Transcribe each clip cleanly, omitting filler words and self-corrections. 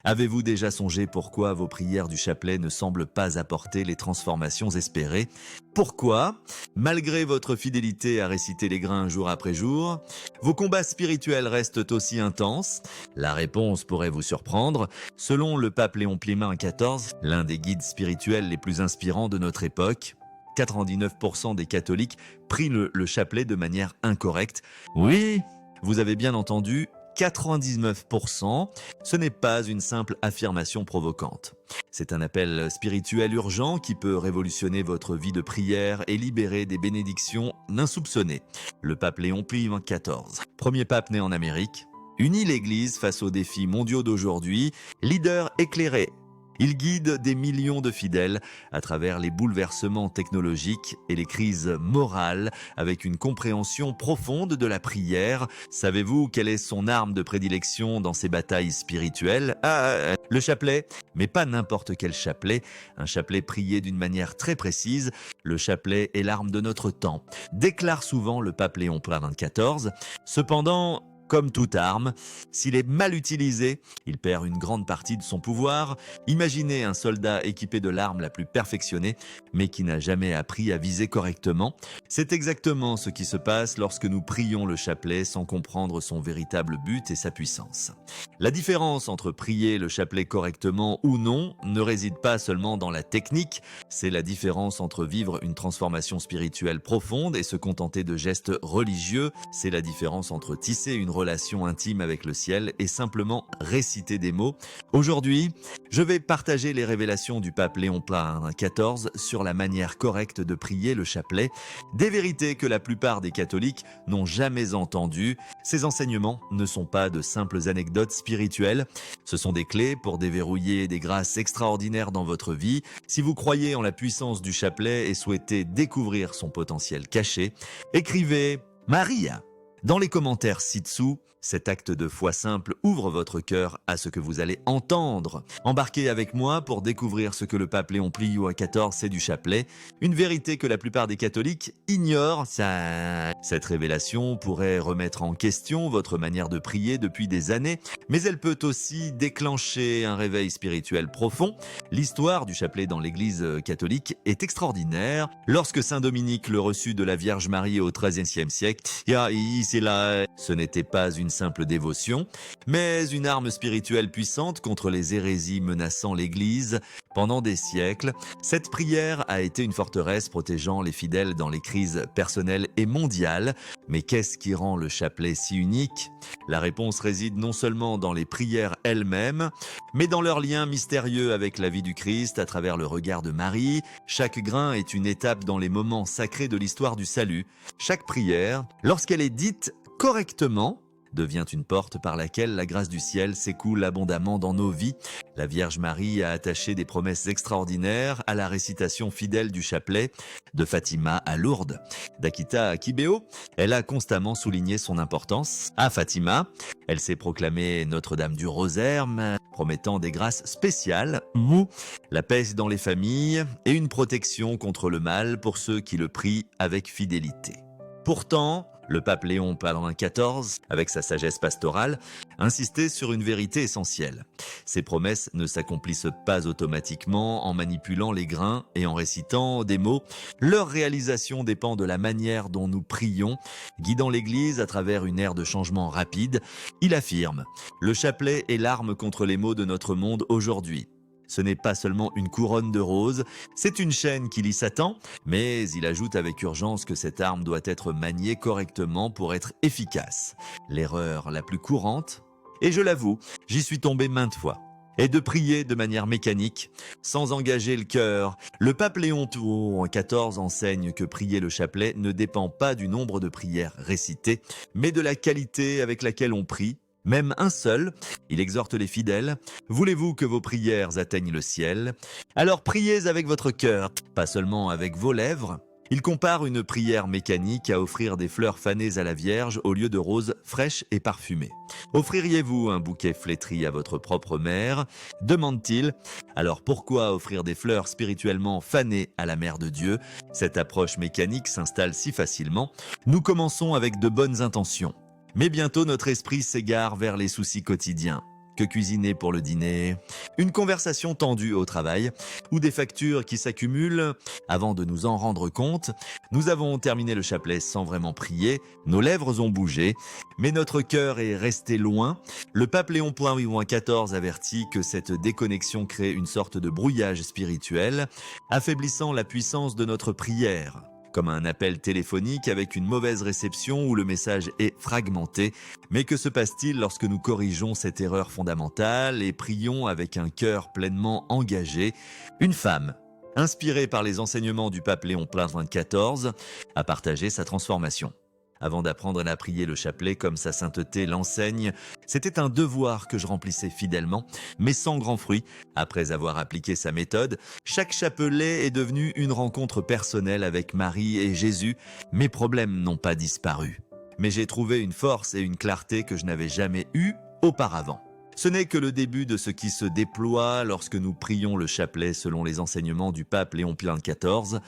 Avez-vous déjà songé pourquoi vos prières du chapelet ne semblent pas apporter les transformations espérées? Pourquoi, malgré votre fidélité à réciter les grains jour après jour, vos combats spirituels restent aussi intenses? La réponse pourrait vous surprendre. Selon le pape Léon Plémin XIV, l'un des guides spirituels les plus inspirants de notre époque, 99% des catholiques prient le chapelet de manière incorrecte. Oui, vous avez bien entendu, 99%, ce n'est pas une simple affirmation provocante. C'est un appel spirituel urgent qui peut révolutionner votre vie de prière et libérer des bénédictions insoupçonnées. Le pape Léon Plémin XIV, premier pape né en Amérique, unit l'Église face aux défis mondiaux d'aujourd'hui, leader éclairé. Il guide des millions de fidèles à travers les bouleversements technologiques et les crises morales avec une compréhension profonde de la prière. Savez-vous quelle est son arme de prédilection dans ses batailles spirituelles? Le chapelet, mais pas n'importe quel chapelet, un chapelet prié d'une manière très précise. Le chapelet est l'arme de notre temps, déclare souvent le pape Léon XIV. Cependant, comme toute arme, s'il est mal utilisé, il perd une grande partie de son pouvoir. Imaginez un soldat équipé de l'arme la plus perfectionnée, mais qui n'a jamais appris à viser correctement. C'est exactement ce qui se passe lorsque nous prions le chapelet sans comprendre son véritable but et sa puissance. La différence entre prier le chapelet correctement ou non ne réside pas seulement dans la technique, c'est la différence entre vivre une transformation spirituelle profonde et se contenter de gestes religieux. C'est la différence entre tisser une relation intime avec le ciel et simplement réciter des mots. Aujourd'hui, je vais partager les révélations du pape Léon XIV sur la manière correcte de prier le chapelet, des vérités que la plupart des catholiques n'ont jamais entendues. Ces enseignements ne sont pas de simples anecdotes spirituelles, ce sont des clés pour déverrouiller des grâces extraordinaires dans votre vie. Si vous croyez en la puissance du chapelet et souhaitez découvrir son potentiel caché, écrivez Maria dans les commentaires ci-dessous. Cet acte de foi simple ouvre votre cœur à ce que vous allez entendre. Embarquez avec moi pour découvrir ce que le pape Léon XIV sait du chapelet, une vérité que la plupart des catholiques ignorent. Cette révélation pourrait remettre en question votre manière de prier depuis des années, mais elle peut aussi déclencher un réveil spirituel profond. L'histoire du chapelet dans l'Église catholique est extraordinaire. Lorsque Saint Dominique le reçut de la Vierge Marie au XIIIe siècle, ce n'était pas une simple dévotion, mais une arme spirituelle puissante contre les hérésies menaçant l'Église. Pendant des siècles, cette prière a été une forteresse protégeant les fidèles dans les crises personnelles et mondiales. Mais qu'est-ce qui rend le chapelet si unique? La réponse réside non seulement dans les prières elles-mêmes, mais dans leur lien mystérieux avec la vie du Christ à travers le regard de Marie. Chaque grain est une étape dans les moments sacrés de l'histoire du salut. Chaque prière, lorsqu'elle est dite correctement, devient une porte par laquelle la grâce du ciel s'écoule abondamment dans nos vies. La Vierge Marie a attaché des promesses extraordinaires à la récitation fidèle du chapelet. De Fatima à Lourdes, d'Akita à Kibéo, elle a constamment souligné son importance. À Fatima, elle s'est proclamée Notre-Dame du Rosaire, promettant des grâces spéciales, la paix dans les familles et une protection contre le mal pour ceux qui le prient avec fidélité. Pourtant, le pape Léon XIV, avec sa sagesse pastorale, insistait sur une vérité essentielle. Ces promesses ne s'accomplissent pas automatiquement en manipulant les grains et en récitant des mots. Leur réalisation dépend de la manière dont nous prions, guidant l'Église à travers une ère de changement rapide. Il affirme « Le chapelet est l'arme contre les maux de notre monde aujourd'hui ». Ce n'est pas seulement une couronne de roses, c'est une chaîne qui lie Satan, mais il ajoute avec urgence que cette arme doit être maniée correctement pour être efficace. L'erreur la plus courante, et je l'avoue, j'y suis tombé maintes fois, est de prier de manière mécanique, sans engager le cœur. Le pape Léon XIV enseigne que prier le chapelet ne dépend pas du nombre de prières récitées, mais de la qualité avec laquelle on prie. Même un seul, il exhorte les fidèles. Voulez-vous que vos prières atteignent le ciel? Alors priez avec votre cœur, pas seulement avec vos lèvres. Il compare une prière mécanique à offrir des fleurs fanées à la Vierge au lieu de roses fraîches et parfumées. Offririez-vous un bouquet flétri à votre propre mère? Demande-t-il. Alors pourquoi offrir des fleurs spirituellement fanées à la Mère de Dieu? Cette approche mécanique s'installe si facilement. Nous commençons avec de bonnes intentions. Mais bientôt notre esprit s'égare vers les soucis quotidiens. que cuisiner pour le dîner, une conversation tendue au travail ou des factures qui s'accumulent. Avant de nous en rendre compte, nous avons terminé le chapelet sans vraiment prier, nos lèvres ont bougé, mais notre cœur est resté loin. Le pape Léon XIV avertit que cette déconnexion crée une sorte de brouillage spirituel, affaiblissant la puissance de notre prière. Comme un appel téléphonique avec une mauvaise réception où le message est fragmenté. Mais que se passe-t-il lorsque nous corrigeons cette erreur fondamentale et prions avec un cœur pleinement engagé? Une femme, inspirée par les enseignements du pape Léon XIV, a partagé sa transformation. Avant d'apprendre à prier le chapelet comme sa sainteté l'enseigne, c'était un devoir que je remplissais fidèlement, mais sans grand fruit. Après avoir appliqué sa méthode, chaque chapelet est devenu une rencontre personnelle avec Marie et Jésus. Mes problèmes n'ont pas disparu. Mais j'ai trouvé une force et une clarté que je n'avais jamais eues auparavant. Ce n'est que le début de ce qui se déploie lorsque nous prions le chapelet selon les enseignements du pape Léon XIV.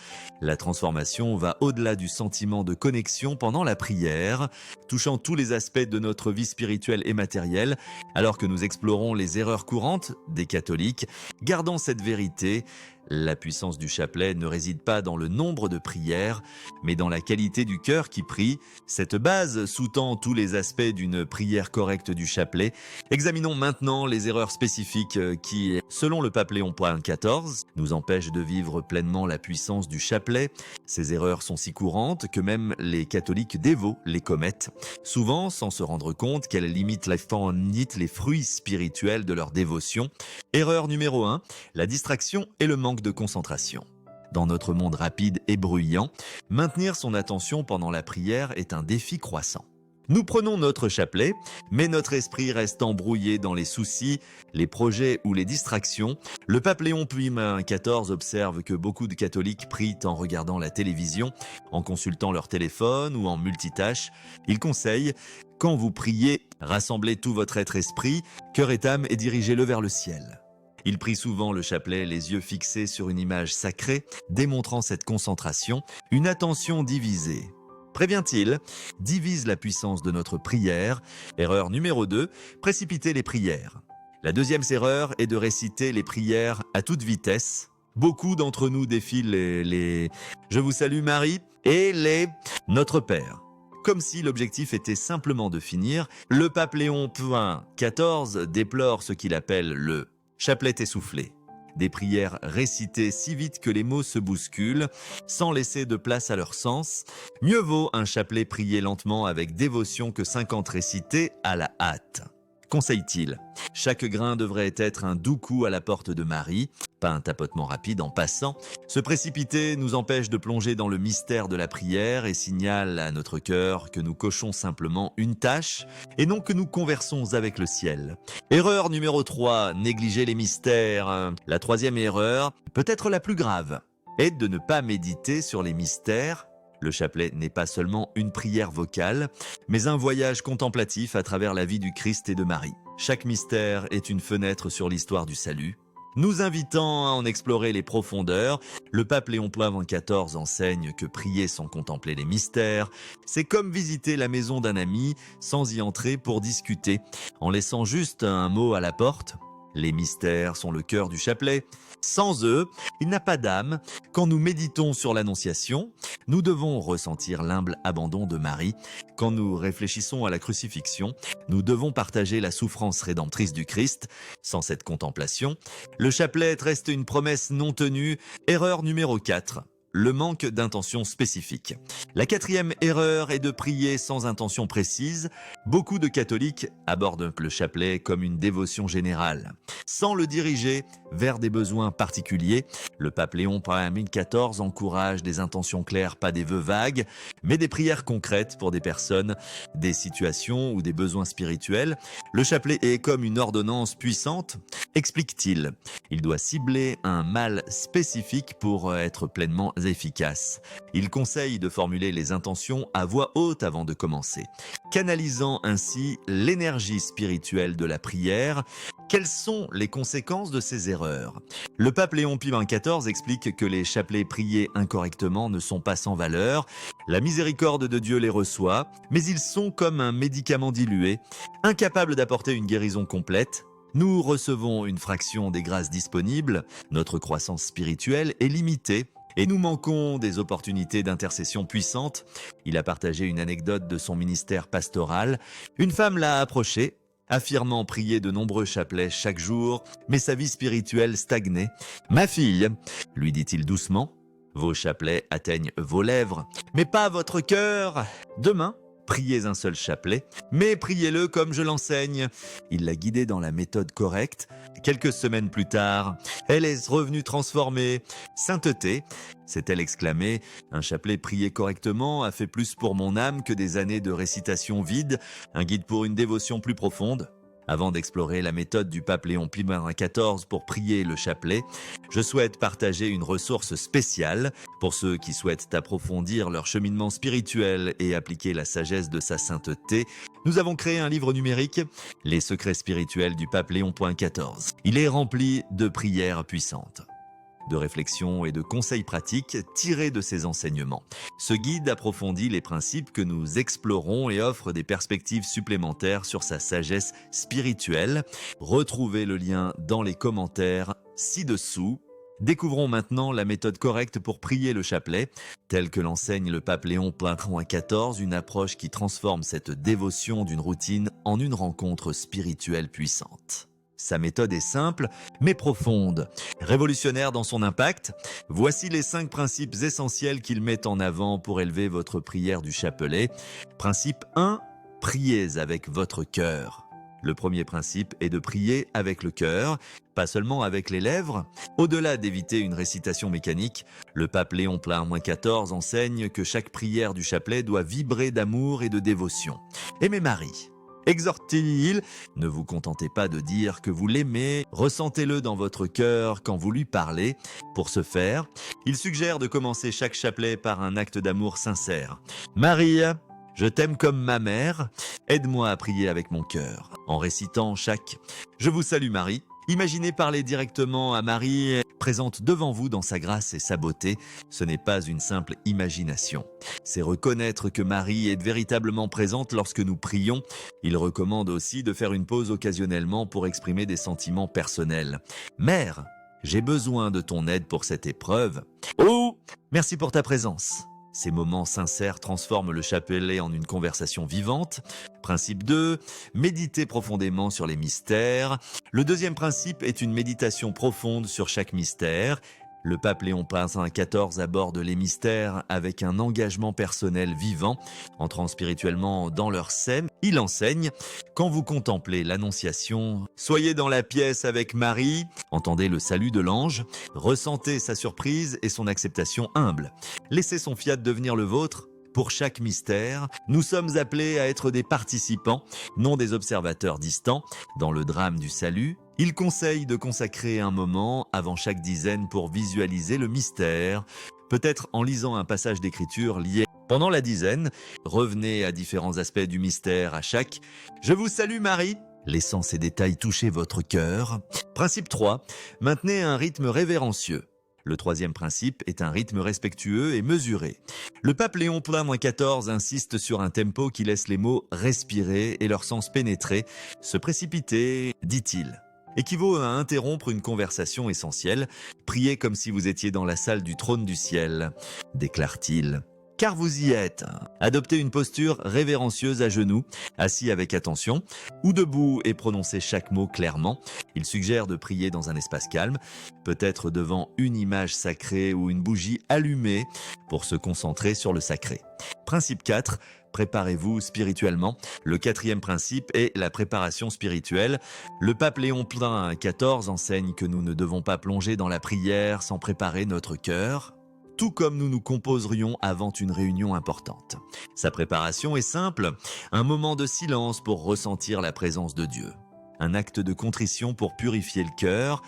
La transformation va au-delà du sentiment de connexion pendant la prière, touchant tous les aspects de notre vie spirituelle et matérielle, alors que nous explorons les erreurs courantes des catholiques. Gardons cette vérité. La puissance du chapelet ne réside pas dans le nombre de prières, mais dans la qualité du cœur qui prie. Cette base sous-tend tous les aspects d'une prière correcte du chapelet. Examinons maintenant les erreurs spécifiques qui, selon le pape Léon XIV, nous empêchent de vivre pleinement la puissance du chapelet. Ces erreurs sont si courantes que même les catholiques dévots les commettent, souvent sans se rendre compte qu'elles limitent les fruits spirituels de leur dévotion. Erreur numéro 1, la distraction et le manque de concentration. Dans notre monde rapide et bruyant, maintenir son attention pendant la prière est un défi croissant. Nous prenons notre chapelet, mais notre esprit reste embrouillé dans les soucis, les projets ou les distractions. Le pape Léon XIV observe que beaucoup de catholiques prient en regardant la télévision, en consultant leur téléphone ou en multitâche. Il conseille, quand vous priez, rassemblez tout votre être-esprit, cœur et âme et dirigez-le vers le ciel. Il prie souvent le chapelet les yeux fixés sur une image sacrée, démontrant cette concentration, une attention divisée. Prévient-il, divise la puissance de notre prière. Erreur numéro 2, précipiter les prières. La deuxième erreur est de réciter les prières à toute vitesse. Beaucoup d'entre nous défilent les « Je vous salue Marie » et les « Notre Père ». Comme si l'objectif était simplement de finir, le pape Léon XIV déplore ce qu'il appelle le chapelet essoufflé. Des prières récitées si vite que les mots se bousculent, sans laisser de place à leur sens. Mieux vaut un chapelet prié lentement avec dévotion que 50 récités à la hâte. Conseille-t-il, chaque grain devrait être un doux coup à la porte de Marie, pas un tapotement rapide en passant. Se précipiter nous empêche de plonger dans le mystère de la prière et signale à notre cœur que nous cochons simplement une tâche et non que nous conversons avec le ciel. Erreur numéro 3, négliger les mystères. La troisième erreur, peut-être la plus grave, est de ne pas méditer sur les mystères. Le chapelet n'est pas seulement une prière vocale, mais un voyage contemplatif à travers la vie du Christ et de Marie. Chaque mystère est une fenêtre sur l'histoire du salut. Nous invitant à en explorer les profondeurs, le pape Léon XIV enseigne que prier sans contempler les mystères, c'est comme visiter la maison d'un ami sans y entrer pour discuter, en laissant juste un mot à la porte. Les mystères sont le cœur du chapelet. Sans eux, il n'a pas d'âme. Quand nous méditons sur l'Annonciation, nous devons ressentir l'humble abandon de Marie. Quand nous réfléchissons à la crucifixion, nous devons partager la souffrance rédemptrice du Christ. Sans cette contemplation, le chapelet reste une promesse non tenue. Erreur numéro 4. Le manque d'intention spécifique. La quatrième erreur est de prier sans intention précise. Beaucoup de catholiques abordent le chapelet comme une dévotion générale, sans le diriger vers des besoins particuliers. Le pape Léon XIV encourage des intentions claires, pas des vœux vagues, mais des prières concrètes pour des personnes, des situations ou des besoins spirituels. Le chapelet est comme une ordonnance puissante, explique-t-il. Il doit cibler un mal spécifique pour être pleinement efficace. Il conseille de formuler les intentions à voix haute avant de commencer, canalisant ainsi l'énergie spirituelle de la prière. Quelles sont les conséquences de ces erreurs? Le pape Léon XIV explique que les chapelets priés incorrectement ne sont pas sans valeur. La miséricorde de Dieu les reçoit, mais ils sont comme un médicament dilué, incapables d'apporter une guérison complète. Nous recevons une fraction des grâces disponibles, notre croissance spirituelle est limitée et nous manquons des opportunités d'intercession puissantes. Il a partagé une anecdote de son ministère pastoral. Une femme l'a approché, affirmant prier de nombreux chapelets chaque jour, mais sa vie spirituelle stagnait. « Ma fille, lui dit-il doucement, vos chapelets atteignent vos lèvres, mais pas votre cœur. Demain, priez un seul chapelet, mais priez-le comme je l'enseigne. » Il l'a guidée dans la méthode correcte. Quelques semaines plus tard, elle est revenue transformée. « Sainteté !» s'est-elle exclamée. « Un chapelet prié correctement a fait plus pour mon âme que des années de récitation vide, un guide pour une dévotion plus profonde. » Avant d'explorer la méthode du pape Léon XIV pour prier le chapelet, je souhaite partager une ressource spéciale pour ceux qui souhaitent approfondir leur cheminement spirituel et appliquer la sagesse de sa sainteté. Nous avons créé un livre numérique, Les secrets spirituels du pape Léon XIV. Il est rempli de prières puissantes, de réflexions et de conseils pratiques tirés de ces enseignements. Ce guide approfondit les principes que nous explorons et offre des perspectives supplémentaires sur sa sagesse spirituelle. Retrouvez le lien dans les commentaires ci-dessous. Découvrons maintenant la méthode correcte pour prier le chapelet, telle que l'enseigne le pape Léon XIV, une approche qui transforme cette dévotion d'une routine en une rencontre spirituelle puissante. Sa méthode est simple, mais profonde. Révolutionnaire dans son impact, voici les 5 principes essentiels qu'il met en avant pour élever votre prière du chapelet. Principe 1, priez avec votre cœur. Le premier principe est de prier avec le cœur, pas seulement avec les lèvres. Au-delà d'éviter une récitation mécanique, le pape Léon XIV enseigne que chaque prière du chapelet doit vibrer d'amour et de dévotion. Aimez Marie. Exhorte-t-il, ne vous contentez pas de dire que vous l'aimez, ressentez-le dans votre cœur quand vous lui parlez. Pour ce faire, il suggère de commencer chaque chapelet par un acte d'amour sincère. « Marie, je t'aime comme ma mère, aide-moi à prier avec mon cœur. » En récitant chaque « Je vous salue Marie », imaginez parler directement à Marie, présente devant vous dans sa grâce et sa beauté. Ce n'est pas une simple imagination. C'est reconnaître que Marie est véritablement présente lorsque nous prions. Il recommande aussi de faire une pause occasionnellement pour exprimer des sentiments personnels. « Mère, j'ai besoin de ton aide pour cette épreuve. » Oh, merci pour ta présence. Ces moments sincères transforment le chapelet en une conversation vivante. Principe 2, méditez profondément sur les mystères. Le deuxième principe est une méditation profonde sur chaque mystère. Le pape Léon XIV aborde les mystères avec un engagement personnel vivant, entrant spirituellement dans leur sème. Il enseigne « Quand vous contemplez l'Annonciation, soyez dans la pièce avec Marie, entendez le salut de l'ange, ressentez sa surprise et son acceptation humble. Laissez son fiat devenir le vôtre. Pour chaque mystère, nous sommes appelés à être des participants, non des observateurs distants, dans le drame du salut. Il conseille de consacrer un moment avant chaque dizaine pour visualiser le mystère, peut-être en lisant un passage d'écriture lié. Pendant la dizaine, revenez à différents aspects du mystère à chaque « Je vous salue Marie », laissant ces détails toucher votre cœur. Principe 3, maintenez un rythme révérencieux. Le troisième principe est un rythme respectueux et mesuré. Le pape Léon XIV insiste sur un tempo qui laisse les mots respirer et leur sens pénétrer. Se précipiter, dit-il, équivaut à interrompre une conversation essentielle. Priez comme si vous étiez dans la salle du trône du ciel, déclare-t-il. Car vous y êtes. Adoptez une posture révérencieuse à genoux, assis avec attention, ou debout et prononcez chaque mot clairement. Il suggère de prier dans un espace calme, peut-être devant une image sacrée ou une bougie allumée pour se concentrer sur le sacré. Principe 4. Préparez-vous spirituellement. Le quatrième principe est la préparation spirituelle. Le pape Léon XIV enseigne que nous ne devons pas plonger dans la prière sans préparer notre cœur, tout comme nous nous composerions avant une réunion importante. Sa préparation est simple, un moment de silence pour ressentir la présence de Dieu, un acte de contrition pour purifier le cœur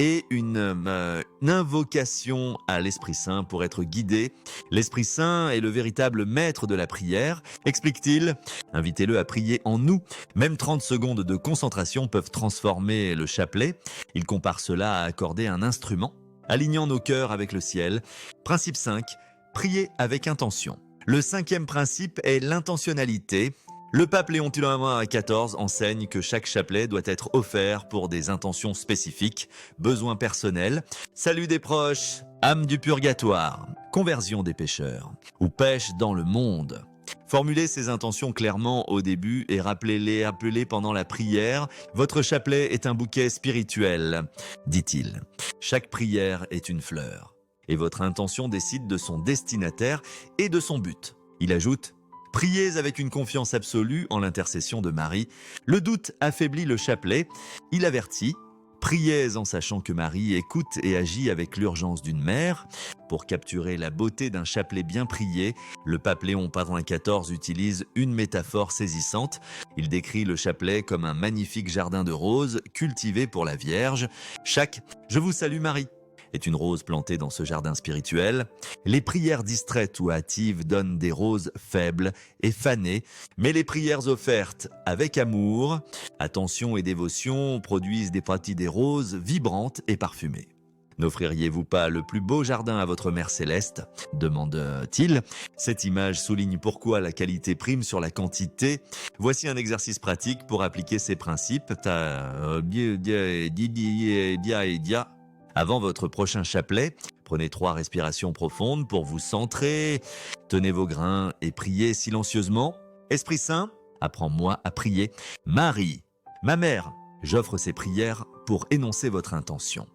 et une invocation à l'Esprit Saint pour être guidé. L'Esprit Saint est le véritable maître de la prière, explique-t-il. Invitez-le à prier en nous. Même 30 secondes de concentration peuvent transformer le chapelet. Il compare cela à accorder un instrument, alignant nos cœurs avec le ciel. Principe 5, prier avec intention. Le cinquième principe est l'intentionnalité. Le pape Léon XIV enseigne que chaque chapelet doit être offert pour des intentions spécifiques, besoins personnels, salut des proches, âme du purgatoire, conversion des pécheurs, ou pêche dans le monde. Formulez ces intentions clairement au début et rappelez-les pendant la prière. Votre chapelet est un bouquet spirituel, dit-il. Chaque prière est une fleur. Et votre intention décide de son destinataire et de son but. Il ajoute « Priez avec une confiance absolue en l'intercession de Marie. Le doute affaiblit le chapelet. Il avertit. Priez en sachant que Marie écoute et agit avec l'urgence d'une mère. » Pour capturer la beauté d'un chapelet bien prié, le pape Léon XIV utilise une métaphore saisissante. Il décrit le chapelet comme un magnifique jardin de roses cultivé pour la Vierge. Chaque « Je vous salue Marie » est une rose plantée dans ce jardin spirituel. Les prières distraites ou hâtives donnent des roses faibles et fanées, mais les prières offertes avec amour, attention et dévotion produisent des roses vibrantes et parfumées. N'offririez-vous pas le plus beau jardin à votre mère céleste ? Demande-t-il. Cette image souligne pourquoi la qualité prime sur la quantité. Voici un exercice pratique pour appliquer ces principes. Avant votre prochain chapelet, prenez 3 respirations profondes pour vous centrer. Tenez vos grains et priez silencieusement. Esprit Saint, apprends-moi à prier. Marie, ma mère, j'offre ces prières pour énoncer votre intention.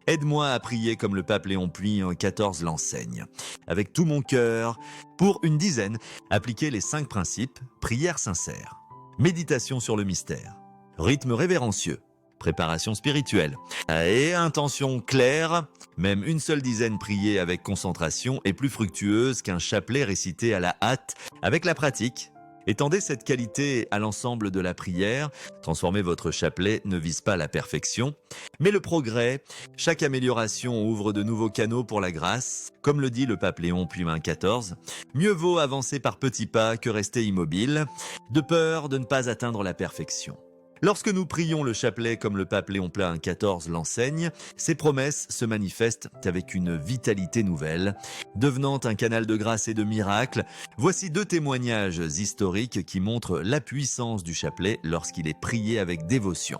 Aide-moi à prier comme le pape Léon XIV l'enseigne. Avec tout mon cœur, pour une dizaine, appliquez les 5 principes. Prière sincère, méditation sur le mystère, rythme révérencieux, préparation spirituelle et intention claire. Même une seule dizaine priée avec concentration est plus fructueuse qu'un chapelet récité à la hâte. Avec la pratique, étendez cette qualité à l'ensemble de la prière. Transformer votre chapelet ne vise pas la perfection, mais le progrès. Chaque amélioration ouvre de nouveaux canaux pour la grâce. Comme le dit le pape Léon XIV, mieux vaut avancer par petits pas que rester immobile, de peur de ne pas atteindre la perfection. Lorsque nous prions le chapelet comme le pape Léon XIV l'enseigne, ces promesses se manifestent avec une vitalité nouvelle, devenant un canal de grâce et de miracles. Voici 2 témoignages historiques qui montrent la puissance du chapelet lorsqu'il est prié avec dévotion.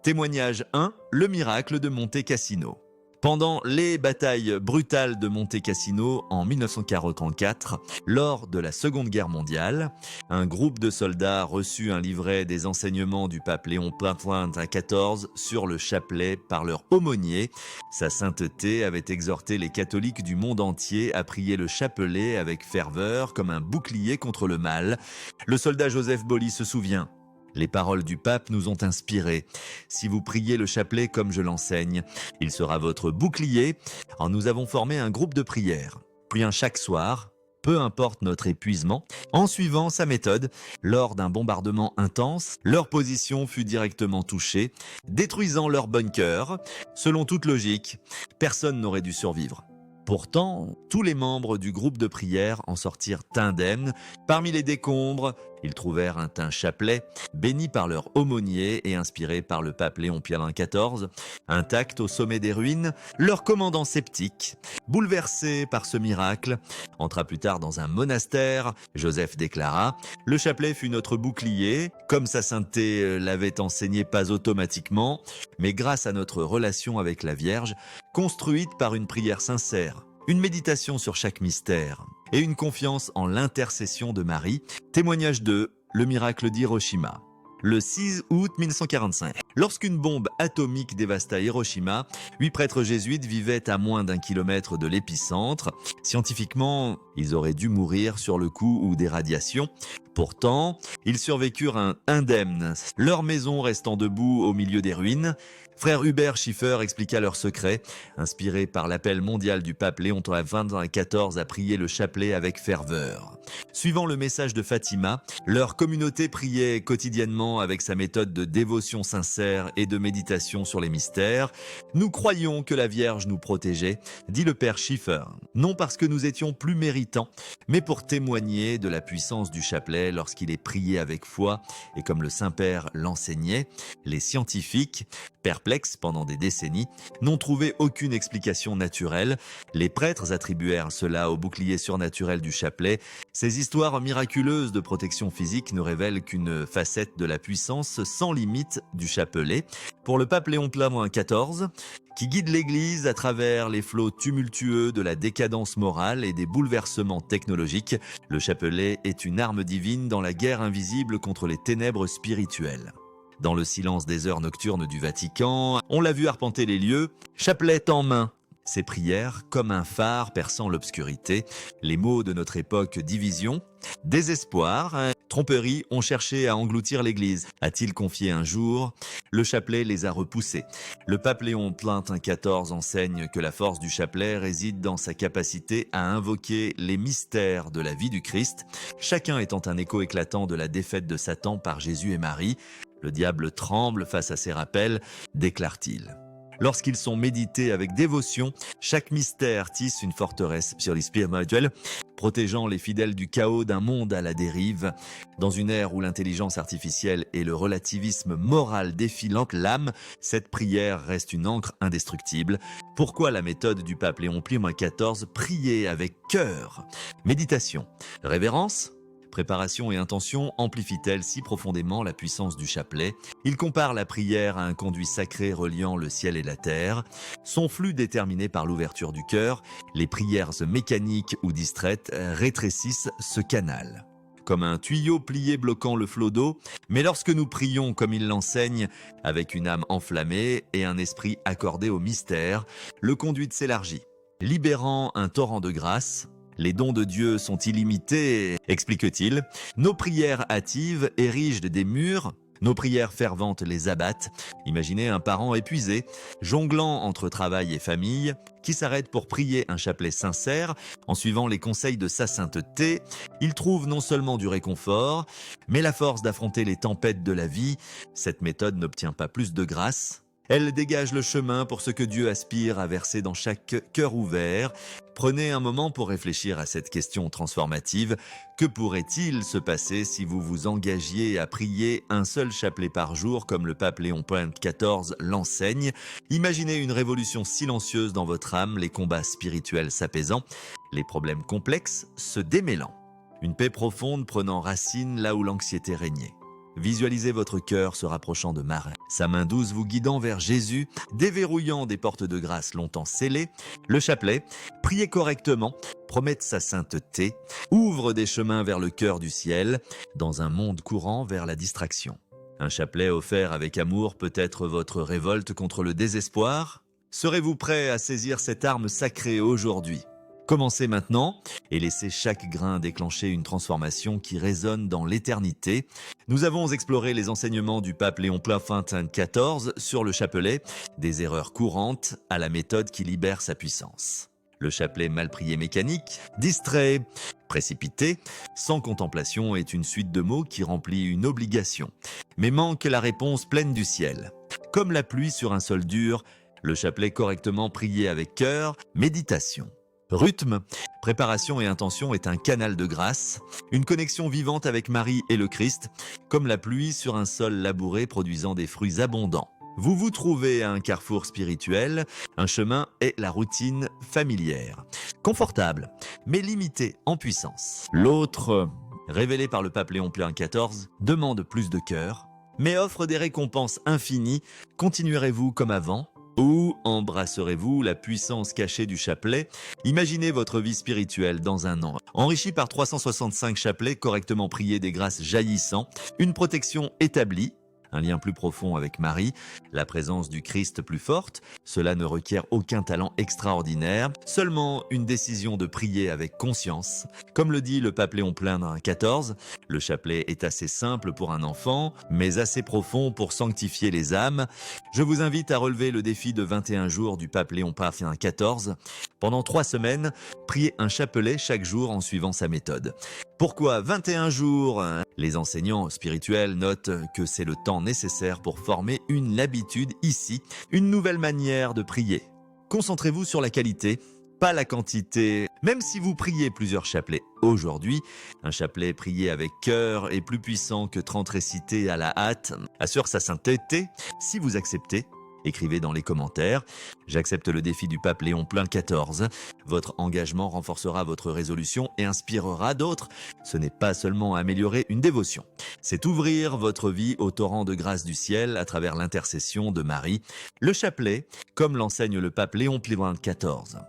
Témoignage 1, le miracle de Monte Cassino. Pendant les batailles brutales de Monte Cassino en 1944, lors de la Seconde Guerre mondiale, un groupe de soldats reçut un livret des enseignements du pape Léon XIV sur le chapelet par leur aumônier. Sa sainteté avait exhorté les catholiques du monde entier à prier le chapelet avec ferveur comme un bouclier contre le mal. Le soldat Joseph Boli se souvient. Les paroles du pape nous ont inspirés. Si vous priez le chapelet comme je l'enseigne, il sera votre bouclier. Alors nous avons formé un groupe de prière. Puis chaque soir, peu importe notre épuisement, en suivant sa méthode, lors d'un bombardement intense, leur position fut directement touchée, détruisant leur bunker. Selon toute logique, personne n'aurait dû survivre. Pourtant, tous les membres du groupe de prière en sortirent indemnes. Parmi les décombres, ils trouvèrent un chapelet béni par leur aumônier et inspiré par le pape Léon XIV. Intact au sommet des ruines, leur commandant sceptique, bouleversé par ce miracle, entra plus tard dans un monastère. Joseph déclara « Le chapelet fut notre bouclier, comme sa sainteté l'avait enseigné pas automatiquement, mais grâce à notre relation avec la Vierge, construite par une prière sincère, une méditation sur chaque mystère et une confiance en l'intercession de Marie. » Témoignage 2, le miracle d'Hiroshima. Le 6 août 1945, lorsqu'une bombe atomique dévasta Hiroshima, 8 prêtres jésuites vivaient à moins d'1 kilomètre de l'épicentre. Scientifiquement, ils auraient dû mourir sur le coup ou des radiations. Pourtant, ils survécurent indemnes, leur maison restant debout au milieu des ruines. Frère Hubert Schiffer expliqua leur secret. Inspiré par l'appel mondial du pape Léon XIV à prier le chapelet avec ferveur. Suivant le message de Fatima, leur communauté priait quotidiennement avec sa méthode de dévotion sincère et de méditation sur les mystères. Nous croyions que la Vierge nous protégeait, dit le père Schiffer. Non parce que nous étions plus méritants, mais pour témoigner de la puissance du chapelet lorsqu'il est prié avec foi et comme le Saint-Père l'enseignait. Les scientifiques, père perplexes pendant des décennies, n'ont trouvé aucune explication naturelle. Les prêtres attribuèrent cela au bouclier surnaturel du chapelet. Ces histoires miraculeuses de protection physique ne révèlent qu'une facette de la puissance sans limite du chapelet. Pour le pape Léon XIV, qui guide l'Église à travers les flots tumultueux de la décadence morale et des bouleversements technologiques, le chapelet est une arme divine dans la guerre invisible contre les ténèbres spirituelles. Dans le silence des heures nocturnes du Vatican, on l'a vu arpenter les lieux, chapelet en main. Ses prières, comme un phare perçant l'obscurité, les mots de notre époque, division, désespoir, tromperie, ont cherché à engloutir l'Église. A-t-il confié un jour? Le chapelet les a repoussés. Le pape Léon XIV enseigne que la force du chapelet réside dans sa capacité à invoquer les mystères de la vie du Christ, chacun étant un écho éclatant de la défaite de Satan par Jésus et Marie. Le diable tremble face à ces rappels, déclare-t-il. Lorsqu'ils sont médités avec dévotion, chaque mystère tisse une forteresse spirituelle, protégeant les fidèles du chaos d'un monde à la dérive. Dans une ère où l'intelligence artificielle et le relativisme moral défient l'âme, cette prière reste une encre indestructible. Pourquoi la méthode du pape Léon XIV, prier avec cœur? Méditation, révérence, préparation et intention amplifient-elles si profondément la puissance du chapelet? Il compare la prière à un conduit sacré reliant le ciel et la terre. Son flux déterminé par l'ouverture du cœur, les prières mécaniques ou distraites rétrécissent ce canal. Comme un tuyau plié bloquant le flot d'eau, mais lorsque nous prions comme il l'enseigne, avec une âme enflammée et un esprit accordé au mystère, le conduit s'élargit, libérant un torrent de grâce. Les dons de Dieu sont illimités, explique-t-il. Nos prières hâtives érigent des murs, nos prières ferventes les abattent. Imaginez un parent épuisé, jonglant entre travail et famille, qui s'arrête pour prier un chapelet sincère, en suivant les conseils de sa sainteté. Il trouve non seulement du réconfort, mais la force d'affronter les tempêtes de la vie. Cette méthode n'obtient pas plus de grâce. Elle dégage le chemin pour ce que Dieu aspire à verser dans chaque cœur ouvert. Prenez un moment pour réfléchir à cette question transformative. Que pourrait-il se passer si vous vous engagiez à prier un seul chapelet par jour comme le pape Léon XIV l'enseigne? Imaginez une révolution silencieuse dans votre âme, les combats spirituels s'apaisant, les problèmes complexes se démêlant. Une paix profonde prenant racine là où l'anxiété régnait. Visualisez votre cœur se rapprochant de Marie, sa main douce vous guidant vers Jésus, déverrouillant des portes de grâce longtemps scellées. Le chapelet, prié correctement, promet sa sainteté, ouvre des chemins vers le cœur du ciel, dans un monde courant vers la distraction. Un chapelet offert avec amour peut être votre révolte contre le désespoir. Serez-vous prêt à saisir cette arme sacrée aujourd'hui? Commencez maintenant et laissez chaque grain déclencher une transformation qui résonne dans l'éternité. Nous avons exploré les enseignements du pape Léon XIV sur le chapelet, des erreurs courantes à la méthode qui libère sa puissance. Le chapelet mal prié mécanique, distrait, précipité, sans contemplation est une suite de mots qui remplit une obligation, mais manque la réponse pleine du ciel. Comme la pluie sur un sol dur, le chapelet correctement prié avec cœur, méditation. Rythme, préparation et intention est un canal de grâce, une connexion vivante avec Marie et le Christ, comme la pluie sur un sol labouré produisant des fruits abondants. Vous vous trouvez à un carrefour spirituel, un chemin est la routine familière. Confortable, mais limité en puissance. L'autre, révélé par le pape Léon XIV, demande plus de cœur, mais offre des récompenses infinies. Continuerez-vous comme avant ? Ou embrasserez-vous la puissance cachée du chapelet? Imaginez votre vie spirituelle dans un an. Enrichi par 365 chapelets correctement priés des grâces jaillissant, une protection établie, un lien plus profond avec Marie, la présence du Christ plus forte. Cela ne requiert aucun talent extraordinaire, seulement une décision de prier avec conscience. Comme le dit le pape Léon XIV, le chapelet est assez simple pour un enfant, mais assez profond pour sanctifier les âmes. Je vous invite à relever le défi de 21 jours du pape Léon XIV. Pendant 3 semaines, priez un chapelet chaque jour en suivant sa méthode. Pourquoi 21 jours? Les enseignants spirituels notent que c'est le temps nécessaire pour former une habitude ici, une nouvelle manière de prier. Concentrez-vous sur la qualité, pas la quantité. Même si vous priez plusieurs chapelets aujourd'hui, un chapelet prié avec cœur est plus puissant que 30 récités à la hâte, assure sa sainteté si vous acceptez. Écrivez dans les commentaires. J'accepte le défi du pape Léon Plein XIV. Votre engagement renforcera votre résolution et inspirera d'autres. Ce n'est pas seulement améliorer une dévotion, c'est ouvrir votre vie au torrent de grâce du ciel à travers l'intercession de Marie. Le chapelet, comme l'enseigne le pape Léon Plein XIV,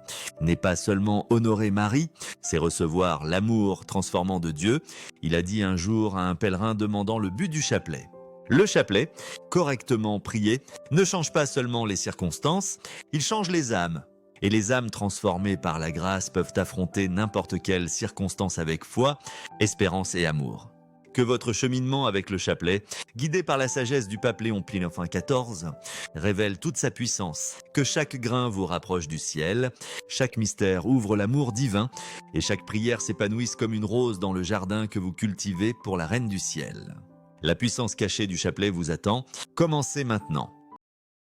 n'est pas seulement honorer Marie, c'est recevoir l'amour transformant de Dieu. Il a dit un jour à un pèlerin demandant le but du chapelet. Le chapelet, correctement prié, ne change pas seulement les circonstances, il change les âmes. Et les âmes transformées par la grâce peuvent affronter n'importe quelle circonstance avec foi, espérance et amour. Que votre cheminement avec le chapelet, guidé par la sagesse du pape Léon Plein XIV, révèle toute sa puissance, que chaque grain vous rapproche du ciel, chaque mystère ouvre l'amour divin et chaque prière s'épanouisse comme une rose dans le jardin que vous cultivez pour la Reine du ciel. La puissance cachée du chapelet vous attend. Commencez maintenant.